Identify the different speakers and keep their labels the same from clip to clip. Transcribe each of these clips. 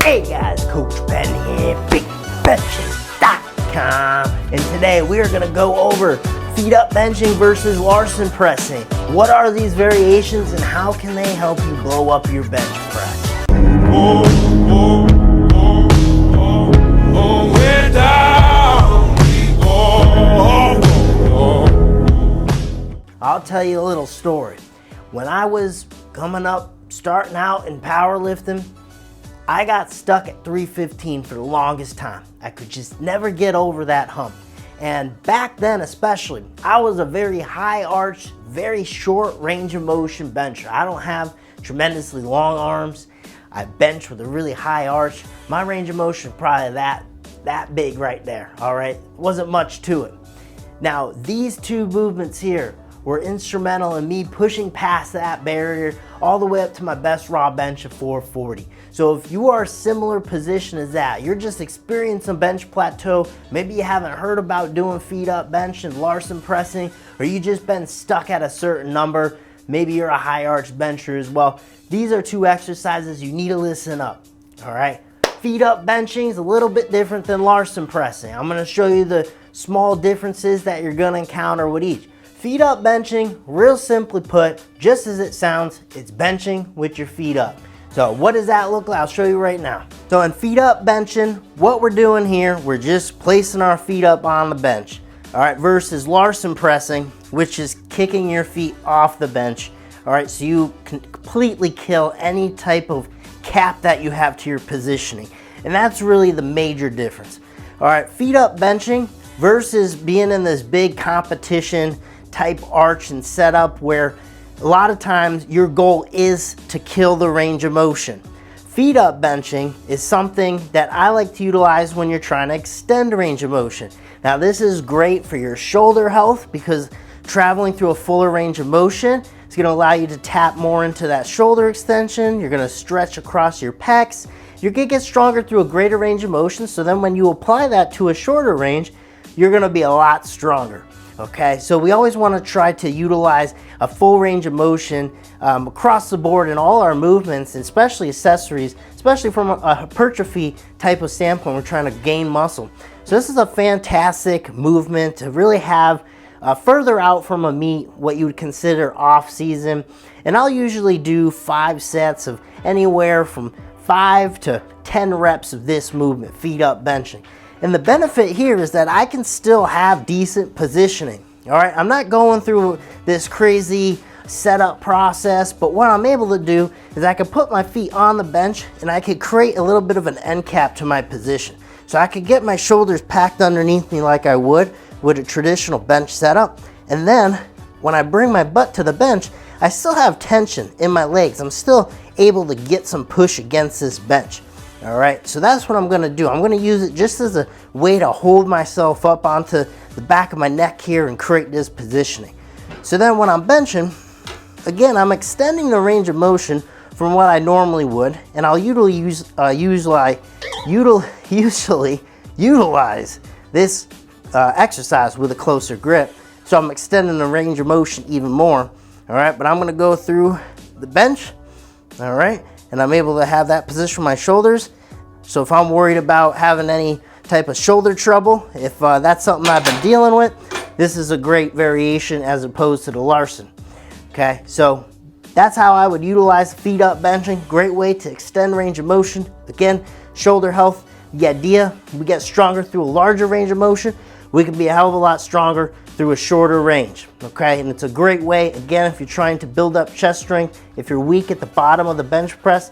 Speaker 1: Hey guys, Coach Ben here, bigbenchas.com, and today we are going to go over feet up benching versus Larson pressing. What are these variations and how can they help you blow up your bench press? I'll tell you a little story. When I was coming up, starting out in powerlifting, I got stuck at 315 for the longest time. I could just never get over that hump. And back then especially, I was a very high arch, very short range of motion bencher. I don't have tremendously long arms. I bench with a really high arch. My range of motion probably that big right there, all right? Wasn't much to it. Now, these two movements here were instrumental in me pushing past that barrier all the way up to my best raw bench of 440. So if you are a similar position as that, you're just experiencing bench plateau, maybe you haven't heard about doing feet up bench and Larson pressing, or you just been stuck at a certain number, maybe you're a high arch bencher as well, these are two exercises you need to listen up, all right? Feet up benching is a little bit different than Larson pressing. I'm gonna show you the small differences that you're gonna encounter with each. Feet up benching, real simply put, just as it sounds, it's benching with your feet up. So what does that look like? I'll show you right now. So in feet up benching, what we're doing here, we're just placing our feet up on the bench. All right, versus Larson pressing, which is kicking your feet off the bench. All right, so you can completely kill any type of cap that you have to your positioning. And that's really the major difference. All right, feet up benching versus being in this big competition type arch and setup where a lot of times your goal is to kill the range of motion. Feet up benching is something that I like to utilize when you're trying to extend range of motion. Now this is great for your shoulder health because traveling through a fuller range of motion is going to allow you to tap more into that shoulder extension. You're going to stretch across your pecs. You're going to get stronger through a greater range of motion, so then when you apply that to a shorter range, you're going to be a lot stronger. Okay, so we always want to try to utilize a full range of motion across the board in all our movements, especially accessories, especially from a hypertrophy type of standpoint. We're trying to gain muscle. So this is a fantastic movement to really have further out from a meet, what you would consider off season. And I'll usually do 5 sets of anywhere from 5 to 10 reps of this movement, feet up benching. And the benefit here is that I can still have decent positioning. All right, I'm not going through this crazy setup process, but what I'm able to do is I can put my feet on the bench and I could create a little bit of an end cap to my position. So I could get my shoulders packed underneath me like I would with a traditional bench setup. And then when I bring my butt to the bench, I still have tension in my legs. I'm still able to get some push against this bench. All right, so that's what I'm gonna do. I'm gonna use it just as a way to hold myself up onto the back of my neck here and create this positioning. So then when I'm benching, again, I'm extending the range of motion from what I normally would, and I'll usually utilize this exercise with a closer grip. So I'm extending the range of motion even more. All right, but I'm gonna go through the bench, all right? And I'm able to have that position for my shoulders. So if I'm worried about having any type of shoulder trouble, if that's something I've been dealing with, this is a great variation as opposed to the Larson. Okay, so that's how I would utilize feet up benching. Great way to extend range of motion. Again, shoulder health, the idea, we get stronger through a larger range of motion. We can be a hell of a lot stronger through a shorter range, okay? And it's a great way, again, if you're trying to build up chest strength, if you're weak at the bottom of the bench press,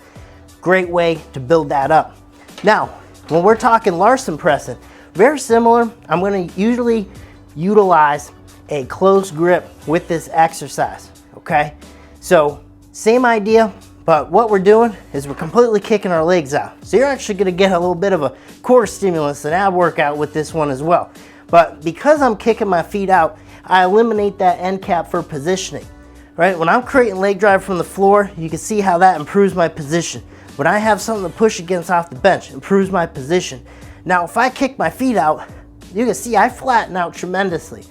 Speaker 1: great way to build that up. Now, when we're talking Larson pressing, very similar. I'm gonna usually utilize a close grip with this exercise, okay? So, same idea, but what we're doing is we're completely kicking our legs out. So you're actually gonna get a little bit of a core stimulus and ab workout with this one as well. But because I'm kicking my feet out, I eliminate that end cap for positioning, right? When I'm creating leg drive from the floor, you can see how that improves my position. When I have something to push against off the bench, improves my position. Now, if I kick my feet out, you can see I flatten out tremendously.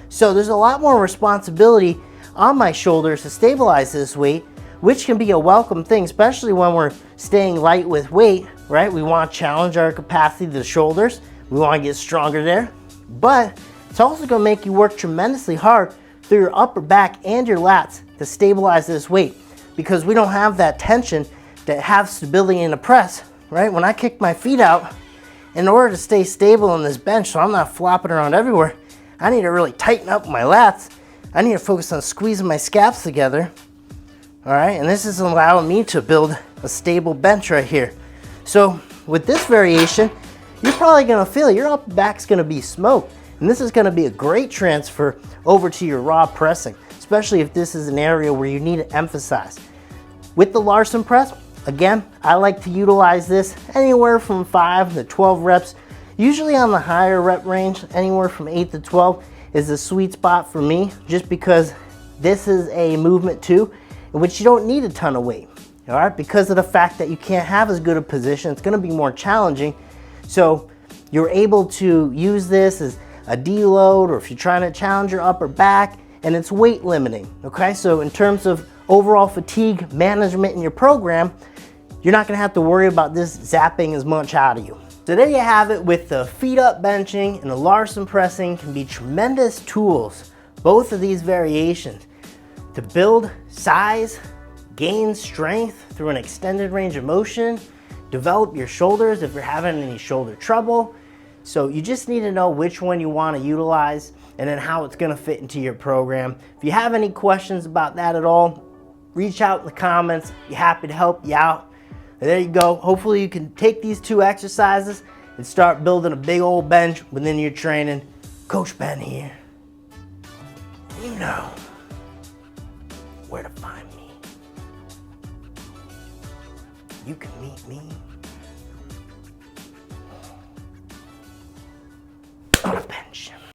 Speaker 1: So there's a lot more responsibility on my shoulders to stabilize this weight, which can be a welcome thing, especially when we're staying light with weight, right? We want to challenge our capacity to the shoulders. We want to get stronger there, but it's also going to make you work tremendously hard through your upper back and your lats to stabilize this weight, because we don't have that tension to have stability in the press, right? When I kick my feet out, in order to stay stable on this bench so I'm not flopping around everywhere, I need to really tighten up my lats. I need to focus on squeezing my scaps together. All right, and this is allowing me to build a stable bench right here. So with this variation, you're probably gonna feel your upper back's gonna be smoked. And this is gonna be a great transfer over to your raw pressing, especially if this is an area where you need to emphasize. With the Larson press, again, I like to utilize this anywhere from 5 to 12 reps. Usually on the higher rep range, anywhere from 8 to 12 is the sweet spot for me, just because this is a movement too, in which you don't need a ton of weight. All right, because of the fact that you can't have as good a position, it's gonna be more challenging. So you're able to use this as a deload, or if you're trying to challenge your upper back, and it's weight limiting, okay? So in terms of overall fatigue management in your program, you're not gonna have to worry about this zapping as much out of you. So there you have it. With the feet up benching and the Larson pressing can be tremendous tools, both of these variations, to build size, gain strength through an extended range of motion, develop your shoulders if you're having any shoulder trouble. So you just need to know which one you want to utilize and then how it's going to fit into your program. If you have any questions about that at all, reach out in the comments. Be happy to help you out. And there you go. Hopefully you can take these 2 exercises and start building a big old bench within your training. Coach Ben here. You know where to find me. You can meet me on a bench.